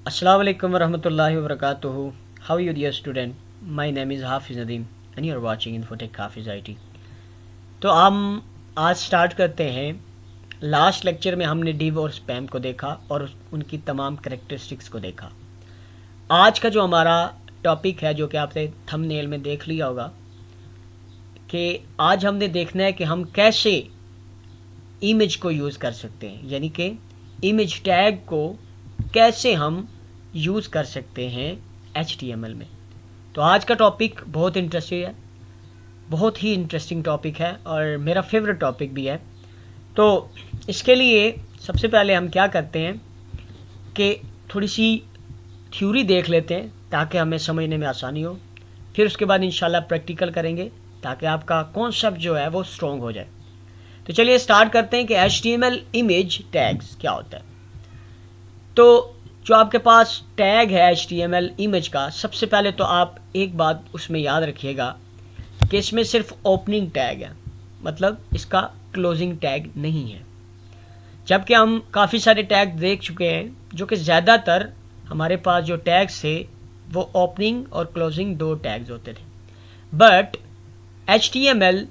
Assalamu alaikum warahmatullahi wabarakatuh. How are you, dear student? My name is Hafiz Nadeem and you are watching Infotech Hafiz IT. तो हम आज start करते हैं। Last lecture में हमने div और spam को देखा और उनकी तमाम करेक्टरिस्टिक्स को देखा। आज का जो हमारा टॉपिक है, जो कि आपने थंबनेल में देख लिया होगा, कि आज हमने देखना है कि हम कैसे इमेज को यूज़ कर सकते हैं, यानी कि इमेज टैग को कैसे हम यूज़ कर सकते हैं HTML में। तो आज का टॉपिक बहुत इंटरेस्टिंग है, बहुत ही इंटरेस्टिंग टॉपिक है और मेरा फेवरेट टॉपिक भी है। तो इसके लिए सबसे पहले हम क्या करते हैं कि थोड़ी सी थ्योरी देख लेते हैं ताकि हमें समझने में आसानी हो। फिर उसके बाद इंशाल्लाह प्रैक्टिकल करेंगे ताकि आपका कॉन्सेप्ट जो है वो स्ट्रॉन्ग हो जाए। तो चलिए स्टार्ट करते हैं कि HTML इमेज टैग्स क्या होता है। तो जो आपके पास टैग है HTML इमेज का, सबसे पहले तो आप एक बात उसमें याद रखिएगा कि इसमें सिर्फ ओपनिंग टैग है, मतलब इसका क्लोजिंग टैग नहीं है। जबकि हम काफ़ी सारे टैग देख चुके हैं जो कि ज़्यादातर हमारे पास जो टैग्स थे वो ओपनिंग और क्लोजिंग दो टैग्स होते थे। बट HTML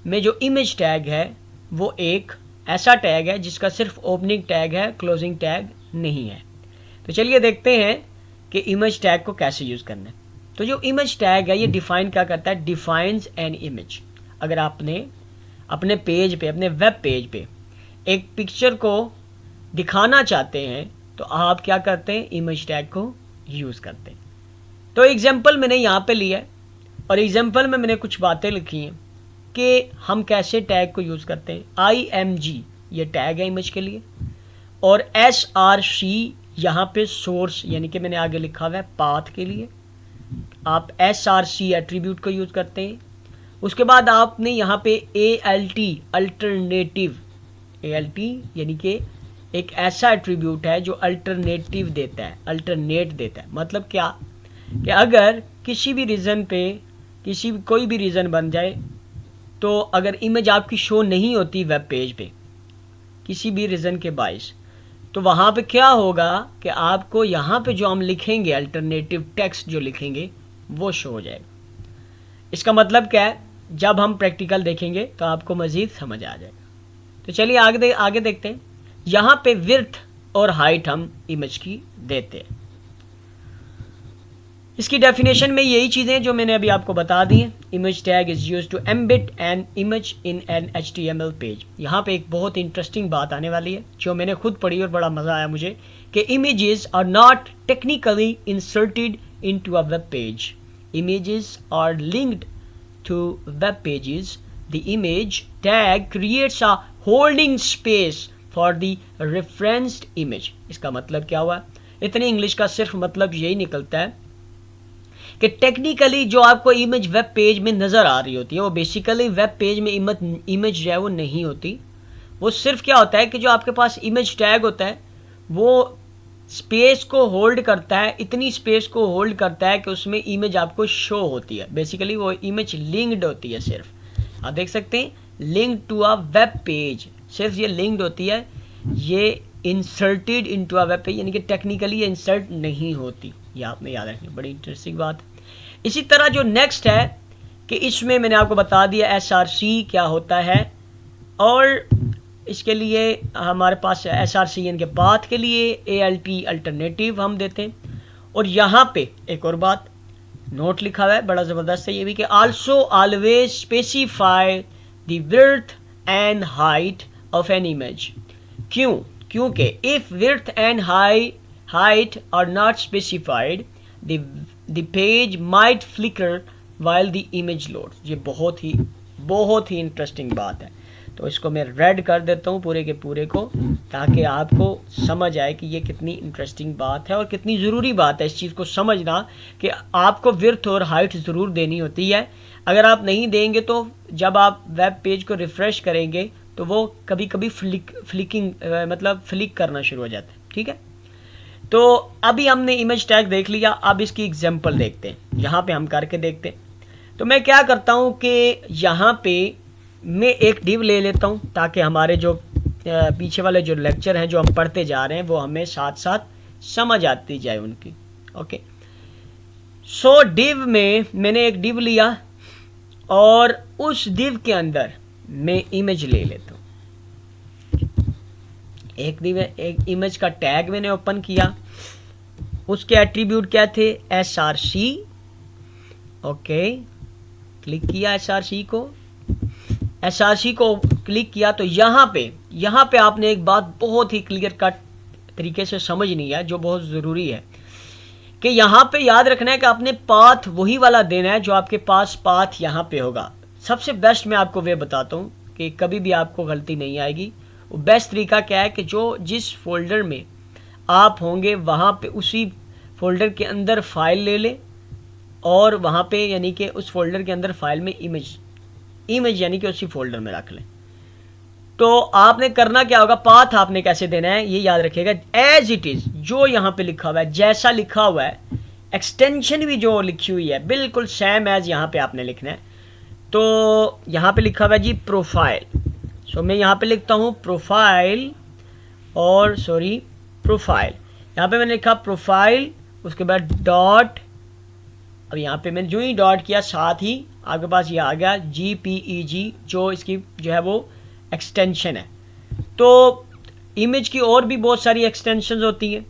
में जो इमेज टैग है वो एक ऐसा टैग है जिसका सिर्फ ओपनिंग टैग है, क्लोजिंग टैग नहीं है। तो चलिए देखते हैं कि इमेज टैग को कैसे यूज़ करना है। तो जो इमेज टैग है ये डिफ़ाइन क्या करता है, डिफाइंस एन इमेज। अगर आपने अपने पेज पे, अपने वेब पेज पे एक पिक्चर को दिखाना चाहते हैं तो आप क्या करते हैं, इमेज टैग को यूज़ करते हैं। तो एग्जांपल मैंने यहाँ पे लिया है और एग्जांपल में मैंने कुछ बातें लिखी हैं कि हम कैसे टैग को यूज़ करते हैं। IMG ये टैग है इमेज के लिए, और SRC यहाँ पे सोर्स, यानी कि मैंने आगे लिखा हुआ है पाथ के लिए। आप SRC एट्रीब्यूट को यूज़ करते हैं। उसके बाद आपने यहाँ पे ALT अल्टरनेटिव, ALT यानी कि एक ऐसा एट्रीब्यूट है जो अल्टरनेटिव देता है, अल्टरनेट देता है। मतलब क्या कि अगर किसी भी रीज़न पे कोई भी रीज़न बन जाए, तो अगर इमेज आपकी शो नहीं होती वेब पेज पे किसी भी रीज़न के बाइस, तो वहाँ पे क्या होगा कि आपको यहाँ पे जो हम लिखेंगे अल्टरनेटिव टेक्स्ट जो लिखेंगे वो शो हो जाएगा। इसका मतलब क्या है, जब हम प्रैक्टिकल देखेंगे तो आपको मज़ीद समझ आ जाएगा। तो चलिए आगे देखते हैं। यहाँ पे विड्थ और हाइट हम इमेज की देते हैं। इसकी डेफिनेशन में यही चीज़ें जो मैंने अभी आपको बता दी हैं। Image tag is use to embed an image in an HTML page. यहाँ पे एक बहुत इंटरेस्टिंग बात आने वाली है जो मैंने खुद पढ़ी और बड़ा मज़ा आया मुझे, कि images are not technically inserted into a web page, images are linked to web pages. The image tag creates a holding space for the referenced image. इसका मतलब क्या हुआ, इतनी इंग्लिश का सिर्फ मतलब यही निकलता है कि टेक्निकली जो आपको इमेज वेब पेज में नज़र आ रही होती है वो बेसिकली वेब पेज में इमेज जो है वो नहीं होती। वो सिर्फ क्या होता है कि जो आपके पास इमेज टैग होता है वो स्पेस को होल्ड करता है, इतनी स्पेस को होल्ड करता है कि उसमें इमेज आपको शो होती है। बेसिकली वो इमेज लिंक्ड होती है। सिर्फ आप देख सकते हैं link to a web page, सिर्फ ये लिंक्ड होती है, ये inserted into a web page, यानी कि टेक्निकली इंसर्ट नहीं होती। ये आपने याद रखनी, बड़ी इंटरेस्टिंग बात। इसी तरह जो नेक्स्ट है कि इसमें मैंने आपको बता दिया SRC क्या होता है, और इसके लिए हमारे पास SRC यानी कि पाथ के लिए ALT अल्टरनेटिव हम देते हैं। और यहाँ पे एक और बात नोट लिखा हुआ है, बड़ा ज़बरदस्त है ये भी, कि also always specify the width and height of an image. क्योंकि if width and height are not specified, the page might flicker while the image loads। ये बहुत ही इंटरेस्टिंग बात है। तो इसको मैं रेड कर देता हूँ पूरे के पूरे को, ताकि आपको समझ आए कि ये कितनी इंटरेस्टिंग बात है और कितनी ज़रूरी बात है इस चीज़ को समझना कि आपको विड्थ और हाइट ज़रूर देनी होती है। अगर आप नहीं देंगे तो जब आप वेब पेज को रिफ़्रेश करेंगे तो वो कभी कभी फ्लिक करना शुरू हो जाता है। ठीक है, तो अभी हमने इमेज टैग देख लिया, अब इसकी एग्जांपल देखते हैं। यहाँ पे हम करके देखते हैं। तो मैं क्या करता हूँ कि यहाँ पे मैं एक डिव ले लेता हूँ ताकि हमारे जो पीछे वाले जो लेक्चर हैं जो हम पढ़ते जा रहे हैं वो हमें साथ साथ समझ आती जाए उनकी। ओके, सो डिव में मैंने एक डिव लिया और उस डिव के अंदर मैं इमेज ले लेता हूँ। एक इमेज का टैग मैंने ओपन किया, उसके एट्रीब्यूट क्या थे, src। ओके, क्लिक किया src को क्लिक किया तो यहाँ पे आपने एक बात बहुत ही क्लियर कट तरीके से समझनी है जो बहुत ज़रूरी है कि यहाँ पे याद रखना है कि आपने पाथ वही वाला देना है जो आपके पास पाथ यहाँ पे होगा। सबसे बेस्ट मैं आपको वे बताता हूँ कि कभी भी आपको गलती नहीं आएगी। वो बेस्ट तरीका क्या है कि जो जिस फोल्डर में आप होंगे वहाँ पे उसी फोल्डर के अंदर फाइल ले लें और वहाँ पे यानी कि उस फोल्डर के अंदर फाइल में इमेज यानी कि उसी फोल्डर में रख लें। तो आपने करना क्या होगा, पाथ आपने कैसे देना है ये याद रखिएगा, एज इट इज़ जो यहाँ पे लिखा हुआ है, जैसा लिखा हुआ है, एक्सटेंशन भी जो लिखी हुई है बिल्कुल सेम एज यहाँ पे आपने लिखना है। तो यहाँ पे लिखा हुआ है जी प्रोफाइल, सो मैं यहाँ पे लिखता हूँ प्रोफाइल यहाँ पे मैंने लिखा प्रोफाइल, उसके बाद डॉट, अब यहाँ पे मैंने जो ही डॉट किया साथ ही आपके पास ये आ गया JPEG जो इसकी जो है वो एक्सटेंशन है। तो इमेज की और भी बहुत सारी एक्सटेंशंस होती हैं,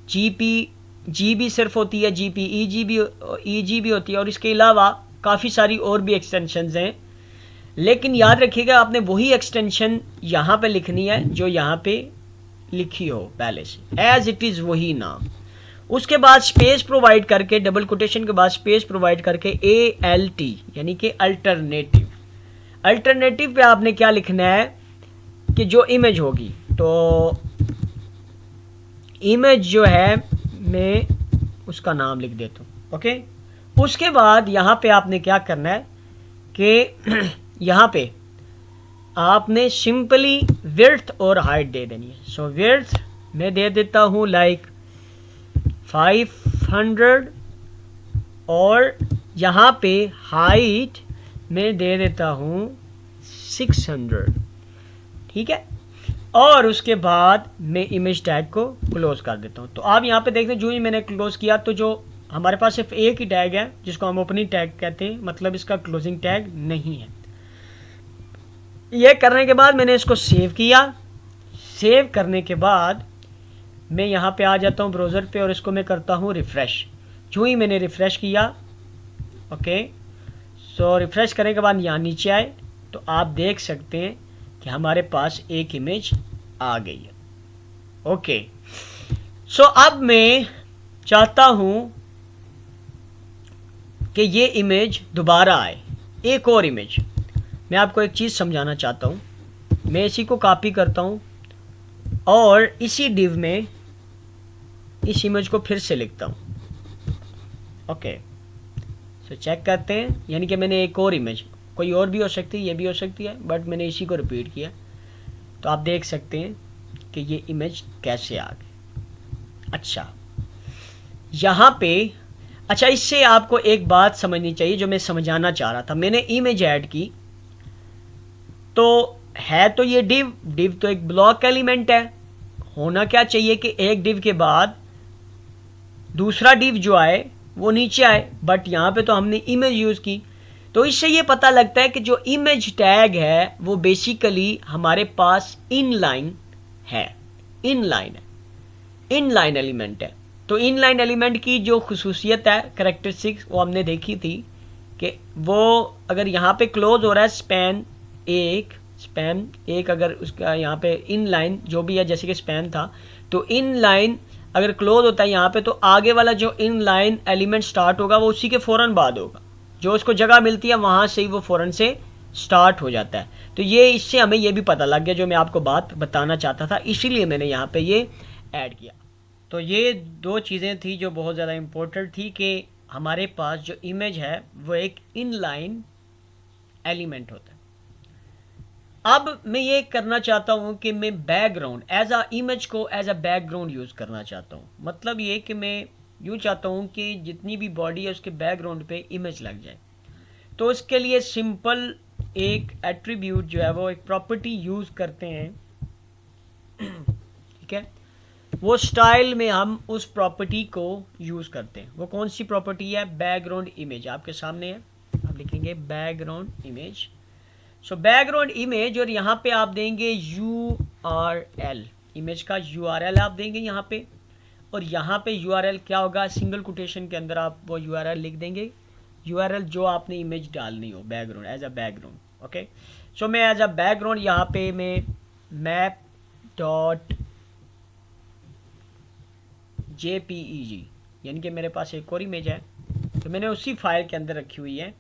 जी भी सिर्फ होती है, JPEG भी होती है और इसके अलावा काफ़ी सारी और भी एक्सटेंशंस हैं। लेकिन याद रखिएगा आपने वही एक्सटेंशन यहाँ पे लिखनी है जो यहाँ पे लिखी हो पहले से, एज इट इज़ वही नाम। उसके बाद स्पेस प्रोवाइड करके, डबल कोटेशन के बाद स्पेस प्रोवाइड करके ALT यानी कि अल्टरनेटिव पे आपने क्या लिखना है कि जो इमेज होगी, तो इमेज जो है मैं उसका नाम लिख देता हूँ। ओके, उसके बाद यहाँ पे आपने क्या करना है कि यहाँ पे आपने सिंपली विड्थ और हाइट दे देनी है। सो विड्थ मैं दे देता हूँ लाइक 500 और यहाँ पे हाइट मैं दे देता हूँ 600, ठीक है। और उसके बाद मैं इमेज टैग को क्लोज कर देता हूँ। तो आप यहाँ पे देखते हैं जो ही मैंने क्लोज किया तो जो हमारे पास सिर्फ एक ही टैग है जिसको हम ओपनिंग टैग कहते हैं, मतलब इसका क्लोजिंग टैग नहीं है। ये करने के बाद मैंने इसको सेव किया। सेव करने के बाद मैं यहाँ पे आ जाता हूँ ब्राउज़र पे और इसको मैं करता हूँ रिफ़्रेश। जो ही मैंने रिफ़्रेश किया, ओके, सो रिफ़्रेश करने के बाद यहाँ नीचे आए तो आप देख सकते हैं कि हमारे पास एक इमेज आ गई है। ओके, सो अब मैं चाहता हूँ कि ये इमेज दोबारा आए, एक और इमेज। मैं आपको एक चीज़ समझाना चाहता हूँ। मैं इसी को कॉपी करता हूँ और इसी डिव में इस इमेज को फिर से लिखता हूँ। ओके, सो चेक करते हैं, यानी कि मैंने एक और इमेज, कोई और भी हो सकती है, ये भी हो सकती है, बट मैंने इसी को रिपीट किया। तो आप देख सकते हैं कि ये इमेज कैसे आ गई। अच्छा, यहाँ पे अच्छा, इससे आपको एक बात समझनी चाहिए जो मैं समझाना चाह रहा था। मैंने इमेज ऐड की तो है तो ये डिव तो एक ब्लॉक एलिमेंट है। होना क्या चाहिए कि एक डिव के बाद दूसरा डिव जो आए वो नीचे आए, बट यहाँ पे तो हमने इमेज यूज़ की। तो इससे ये पता लगता है कि जो इमेज टैग है वो बेसिकली हमारे पास इनलाइन है, इनलाइन एलिमेंट है। तो इनलाइन एलिमेंट की जो खुसूसियत है, कैरेक्टरिस्टिक्स, वो हमने देखी थी कि वो अगर यहाँ पे क्लोज हो रहा है स्पैन एक अगर उसका यहाँ पे इनलाइन जो भी है, जैसे कि स्पैन था, तो इनलाइन अगर क्लोज होता है यहाँ पे तो आगे वाला जो इनलाइन एलिमेंट स्टार्ट होगा वो उसी के फ़ौरन बाद होगा, जो उसको जगह मिलती है वहाँ से ही वो फ़ौरन से स्टार्ट हो जाता है। तो ये इससे हमें ये भी पता लग गया जो मैं आपको बात बताना चाहता था, इसीलिए मैंने यहाँ पे ये ऐड किया। तो ये दो चीज़ें थी जो बहुत ज़्यादा इम्पोर्टेंट थी कि हमारे पास जो इमेज है वो एक इनलाइन एलिमेंट होता है। अब मैं ये करना चाहता हूँ कि मैं बैकग्राउंड एज अ इमेज को एज अ बैकग्राउंड यूज़ करना चाहता हूँ। मतलब ये कि मैं यूँ चाहता हूँ कि जितनी भी बॉडी है उसके बैकग्राउंड पे इमेज लग जाए। तो इसके लिए सिंपल एक एट्रीब्यूट जो है वो एक प्रॉपर्टी यूज़ करते हैं, ठीक है। वो स्टाइल में हम उस प्रॉपर्टी को यूज़ करते हैं। वो कौन सी प्रॉपर्टी है? बैकग्राउंड इमेज आपके सामने है, आप लिखेंगे background image. So background image, और यहाँ पे आप देंगे URL, इमेज का URL आप देंगे यहाँ पे, और यहाँ पे URL क्या होगा? सिंगल कोटेशन के अंदर आप वो URL लिख देंगे, URL जो आपने इमेज डालनी हो background, as a background. Okay, so मैं एज अ बैकग्राउंड यहाँ पे मैं मैप डॉट JPEG, यानी कि मेरे पास एक और इमेज है तो मैंने उसी फाइल के अंदर रखी हुई है,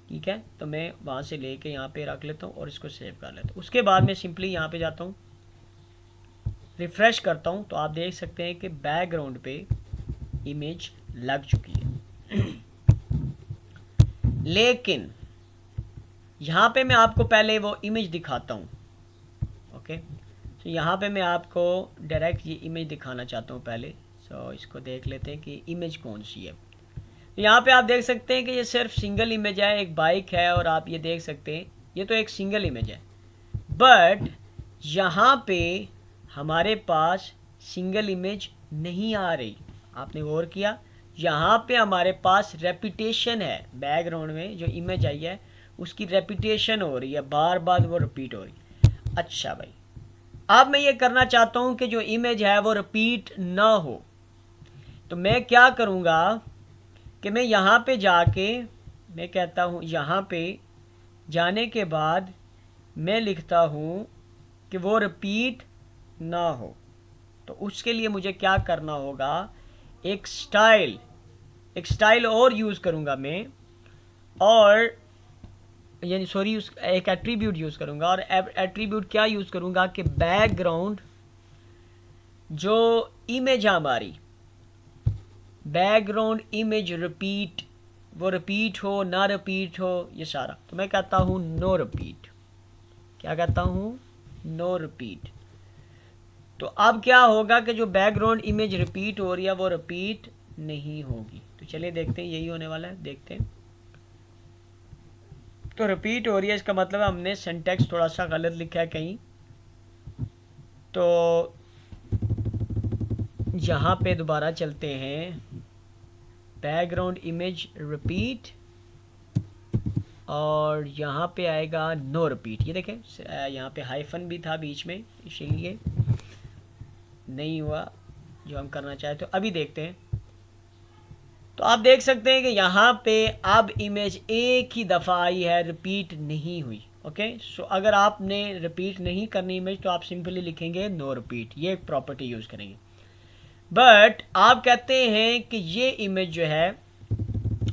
ठीक है, तो मैं वहाँ से लेके यहाँ पे रख लेता हूँ और इसको सेव कर लेता हूँ। उसके बाद मैं सिंपली यहाँ पे जाता हूँ, रिफ़्रेश करता हूँ, तो आप देख सकते हैं कि बैकग्राउंड पे इमेज लग चुकी है। लेकिन यहाँ पे मैं आपको पहले वो इमेज दिखाता हूँ। ओके, तो यहाँ पे मैं आपको डायरेक्ट ये इमेज दिखाना चाहता हूँ पहले। सो इसको देख लेते हैं कि इमेज कौन सी है। तो यहाँ पे आप देख सकते हैं कि ये सिर्फ सिंगल इमेज है, एक बाइक है, और आप ये देख सकते हैं ये तो एक सिंगल इमेज है, बट यहाँ पे हमारे पास सिंगल इमेज नहीं आ रही। आपने गौर किया? यहाँ पे हमारे पास रेपिटेशन है, बैकग्राउंड में जो इमेज आई है उसकी रेपिटेशन हो रही है, बार बार वो रिपीट हो रही है। अच्छा भाई, अब मैं ये करना चाहता हूँ कि जो इमेज है वो रिपीट ना हो, तो मैं क्या करूँगा कि मैं यहाँ पे जाके मैं कहता हूँ, यहाँ पे जाने के बाद मैं लिखता हूँ कि वो रिपीट ना हो। तो उसके लिए मुझे क्या करना होगा? एक स्टाइल और यूज़ करूँगा मैं, और यानी सॉरी एक एट्रीब्यूट यूज़ करूँगा। और एट्रीब्यूट क्या यूज़ करूँगा कि बैकग्राउंड जो इमेज हमारी बैकग्राउंड इमेज रिपीट, वो रिपीट हो ना रिपीट हो, ये सारा। तो मैं कहता हूँ नो रिपीट। क्या कहता हूँ? No repeat. तो अब क्या होगा कि जो बैकग्राउंड इमेज रिपीट हो रही है वो रिपीट नहीं होगी। तो चलिए देखते हैं, यही होने वाला है, देखते हैं। तो रिपीट हो रही है, इसका मतलब हमने सिंटैक्स थोड़ा सा गलत लिखा है कहीं। तो यहाँ पे दोबारा चलते हैं, बैकग्राउंड इमेज रिपीट, और यहाँ पे आएगा नो रिपीट। ये देखें, यहाँ पे हाइफन भी था बीच में, इसीलिए नहीं हुआ जो हम करना चाहे। तो अभी देखते हैं। तो आप देख सकते हैं कि यहाँ पे अब इमेज एक ही दफ़ा आई है, रिपीट नहीं हुई। ओके, सो अगर आपने रिपीट नहीं करनी इमेज तो आप सिंपली लिखेंगे नो रिपीट, ये एक प्रॉपर्टी यूज़ करेंगे। बट आप कहते हैं कि ये इमेज जो है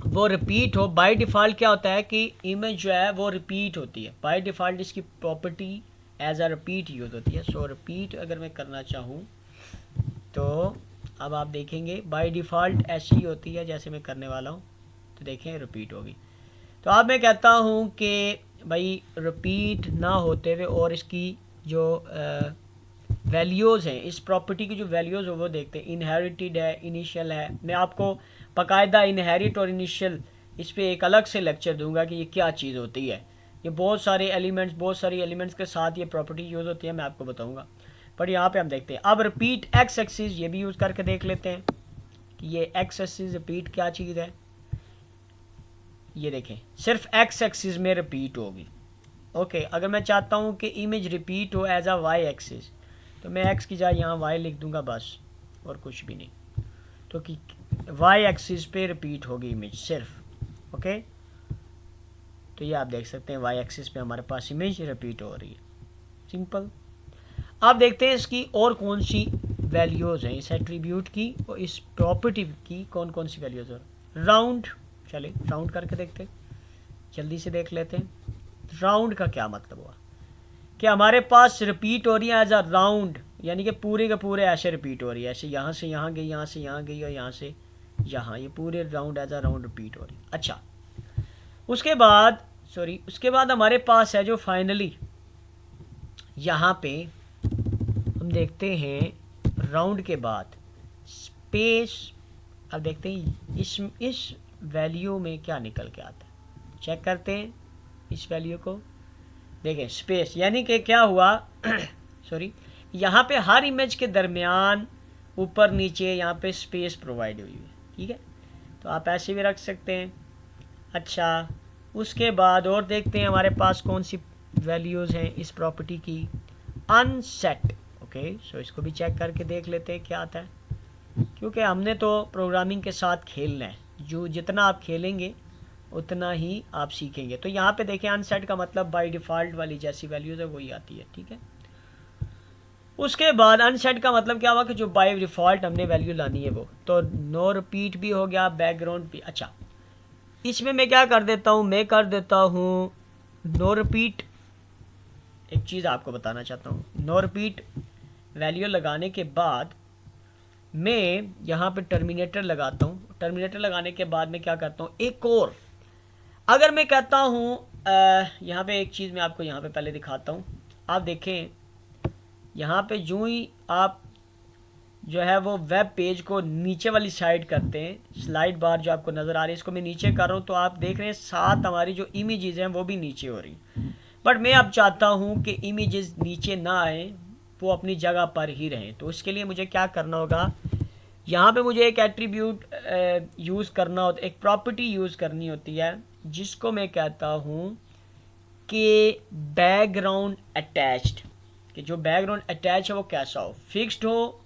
वो रिपीट हो। बाय डिफ़ॉल्ट क्या होता है कि इमेज जो है वो रिपीट होती है, बाय डिफ़ॉल्ट इसकी property as a repeat use होती है। सो रिपीट अगर मैं करना चाहूँ तो अब आप देखेंगे बाय डिफ़ॉल्ट ऐसी ही होती है जैसे मैं करने वाला हूँ। तो देखें रिपीट होगी। तो अब मैं कहता हूँ कि भाई रिपीट ना होते हुए और इसकी जो वैल्यूज़ हैं, इस प्रॉपर्टी की जो वैल्यूज़ हो वो देखते हैं। इनहेरिटेड है, इनिशियल है। मैं आपको बाकायदा इनहेरिट और इनिशियल इस पर एक अलग से लेक्चर दूंगा कि ये क्या चीज़ होती है। ये बहुत सारे एलिमेंट्स के साथ ये प्रॉपर्टी यूज़ होती है, मैं आपको बताऊँगा। पर यहाँ पे हम देखते हैं। अब रिपीट एक्स एक्सिस, ये भी यूज़ करके देख लेते हैं कि ये एक्स एक्सिस रिपीट क्या चीज़ है। ये देखें, सिर्फ एक्स एक्सिस में रिपीट होगी। ओके, अगर मैं चाहता हूँ कि इमेज रिपीट हो एज अ वाई एक्सिस, तो मैं एक्स की जगह यहाँ वाई लिख दूंगा बस, और कुछ भी नहीं। तो कि वाई एक्सिस पे रिपीट होगी इमेज सिर्फ। ओके, तो ये आप देख सकते हैं वाई एक्सिस पे हमारे पास इमेज रिपीट हो रही है, सिंपल। आप देखते हैं इसकी और कौन सी वैल्यूज़ हैं, इस एट्रीब्यूट की और इस प्रॉपर्टी की कौन कौन सी वैल्यूज़ हैं। राउंड, चले राउंड करके देखते हैं, जल्दी से देख लेते हैं। राउंड का क्या मतलब हुआ कि हमारे पास रिपीट हो रही है एज अ राउंड, यानी कि पूरे के पूरे ऐसे रिपीट हो रही है, ऐसे यहाँ से यहाँ गई, यहाँ से यहाँ गई और यहाँ से यहाँ, ये पूरे round as a round repeat हो रही है। अच्छा, उसके बाद हमारे पास है जो फाइनली यहाँ पे हम देखते हैं राउंड के बाद स्पेस। अब देखते हैं इस वैल्यू में क्या निकल के आता है, चेक करते हैं इस वैल्यू को। देखें स्पेस, यानी कि क्या हुआ सॉरी, यहाँ पे हर इमेज के दरमियान ऊपर नीचे यहाँ पे स्पेस प्रोवाइड हुई है, ठीक है। तो आप ऐसे भी रख सकते हैं। अच्छा, उसके बाद और देखते हैं हमारे पास कौन सी वैल्यूज़ हैं इस प्रॉपर्टी की। अनसेट, ओके, सो इसको भी चेक करके देख लेते हैं क्या आता है, क्योंकि हमने तो प्रोग्रामिंग के साथ खेलना है, जो जितना आप खेलेंगे उतना ही आप सीखेंगे। तो यहाँ पे देखें, अनसेट का मतलब बाय डिफ़ॉल्ट वाली जैसी वैल्यूज़ है वही आती है, ठीक है। उसके बाद अनसेट का मतलब क्या हुआ कि जो बाय डिफ़ॉल्ट हमने वैल्यू लानी है वो, तो नो रिपीट भी हो गया, बैकग्राउंड भी। अच्छा, इसमें मैं क्या कर देता हूँ, मैं कर देता हूँ नो रिपीट। एक चीज़ आपको बताना चाहता हूँ, नो रिपीट वैल्यू लगाने के बाद मैं यहाँ पे टर्मिनेटर लगाता हूँ। टर्मिनेटर लगाने के बाद मैं क्या करता हूँ, एक और अगर मैं कहता हूँ, यहाँ पे एक चीज़ मैं आपको यहाँ पे पहले दिखाता हूँ। आप देखें, यहाँ पे जो ही आप जो है वो वेब पेज को नीचे वाली साइड करते हैं, स्लाइड बार जो आपको नज़र आ रही है, इसको मैं नीचे कर रहा हूँ, तो आप देख रहे हैं साथ हमारी जो इमेजेस हैं वो भी नीचे हो रही। बट मैं अब चाहता हूँ कि इमेजेस नीचे ना आए, वो अपनी जगह पर ही रहें। तो उसके लिए मुझे क्या करना होगा, यहाँ पे मुझे एक एट्रीब्यूट यूज़ करना होता है, एक प्रॉपर्टी यूज़ करनी होती है, जिसको मैं कहता हूँ कि बैकग्राउंड अटैच्ड। कि जो बैकग्राउंड अटैच है वो कैसा हो, फिक्स्ड हो,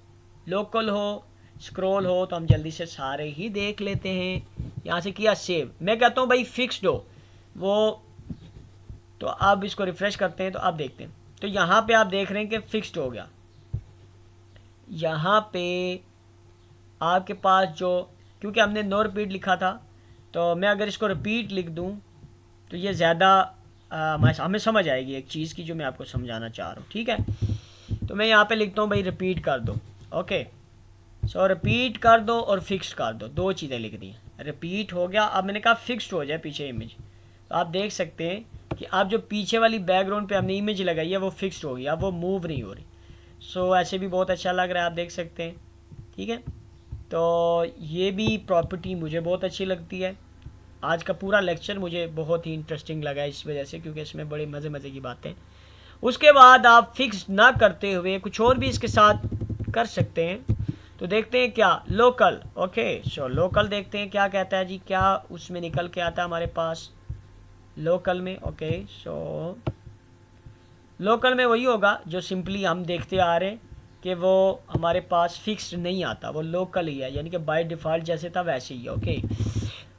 लोकल हो, स्क्रॉल हो। तो हम जल्दी से सारे ही देख लेते हैं। यहाँ से किया सेव, मैं कहता हूँ भाई फिक्स्ड हो वो, तो अब इसको रिफ़्रेश करते हैं तो आप देखते हैं, तो यहाँ पे आप देख रहे हैं कि फिक्स्ड हो गया। यहाँ पे आपके पास जो, क्योंकि हमने नो रिपीट लिखा था, तो मैं अगर इसको रिपीट लिख दूँ तो ये ज़्यादा हमें समझ आएगी एक चीज़ की जो मैं आपको समझाना चाह रहा हूँ, ठीक है। तो मैं यहाँ पे लिखता हूँ भाई रिपीट कर दो, ओके। सो रिपीट कर दो और फिक्स्ड कर दो, दो चीज़ें लिख दी। रिपीट हो गया, अब मैंने कहा फिक्स्ड हो जाए पीछे इमेज, तो आप देख सकते हैं कि अब जो पीछे वाली बैकग्राउंड पे हमने इमेज लगाई है वो फिक्स्ड हो गई, अब वो मूव नहीं हो रही। सो ऐसे भी बहुत अच्छा लग रहा है, आप देख सकते हैं, ठीक है। तो ये भी प्रॉपर्टी मुझे बहुत अच्छी लगती है। आज का पूरा लेक्चर मुझे बहुत ही इंटरेस्टिंग लगा इस वजह से, क्योंकि इसमें बड़े मज़े मज़े की बातें। उसके बाद आप फिक्स ना करते हुए कुछ और भी इसके साथ कर सकते हैं। तो देखते हैं क्या, लोकल, ओके। सो लोकल देखते हैं क्या कहता है जी, क्या उसमें निकल के आता है हमारे पास लोकल में, ओके। सो लोकल में वही होगा जो सिंपली हम देखते आ रहे हैं कि वो हमारे पास फिक्स्ड नहीं आता, वो लोकल ही है, यानी कि बाय डिफ़ॉल्ट जैसे था वैसे ही है, ओके।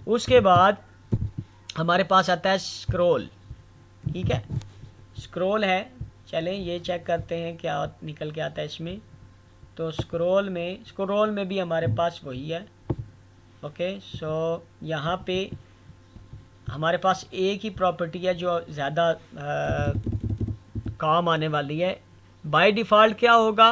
उसके बाद हमारे पास आता है स्क्रॉल, ठीक है। स्क्रॉल है, चलें ये चेक करते हैं क्या निकल के आता है इसमें। तो स्क्रॉल में भी हमारे पास वही है, ओके। सो यहाँ पे हमारे पास एक ही प्रॉपर्टी है जो ज़्यादा काम आने वाली है। बाय डिफ़ॉल्ट क्या होगा,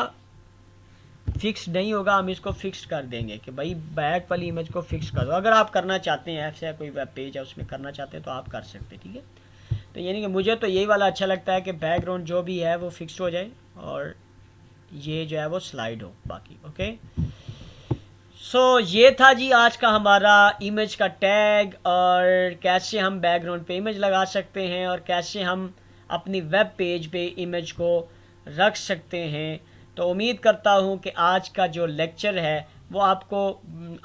फिक्स नहीं होगा, हम इसको फिक्स कर देंगे कि भाई बैक वाली इमेज को फिक्स कर दो। अगर आप करना चाहते हैं, ऐसा कोई वेब पेज है उसमें करना चाहते हैं तो आप कर सकते हैं, ठीक है। तो यानी कि मुझे तो यही वाला अच्छा लगता है कि बैकग्राउंड जो भी है वो फिक्स हो जाए और ये जो है वो स्लाइड हो बाकी, ओके। सो ये था जी आज का हमारा इमेज का टैग, और कैसे हम बैकग्राउंड पे इमेज लगा सकते हैं और कैसे हम अपनी वेब पेज पे इमेज को रख सकते हैं। तो उम्मीद करता हूँ कि आज का जो लेक्चर है वो आपको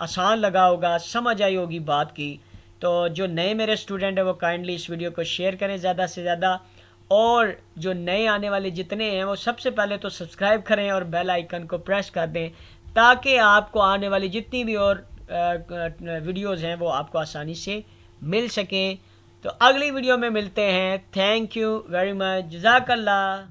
आसान लगा होगा, समझ आई होगी बात की। तो जो नए मेरे स्टूडेंट हैं वो काइंडली इस वीडियो को शेयर करें ज़्यादा से ज़्यादा, और जो नए आने वाले जितने हैं वो सबसे पहले तो सब्सक्राइब करें और बेल आइकन को प्रेस कर दें, ताकि आपको आने वाली जितनी भी और वीडियोज़ हैं वो आपको आसानी से मिल सकें। तो अगली वीडियो में मिलते हैं। थैंक यू वेरी मच, जज़ाकल्लाह।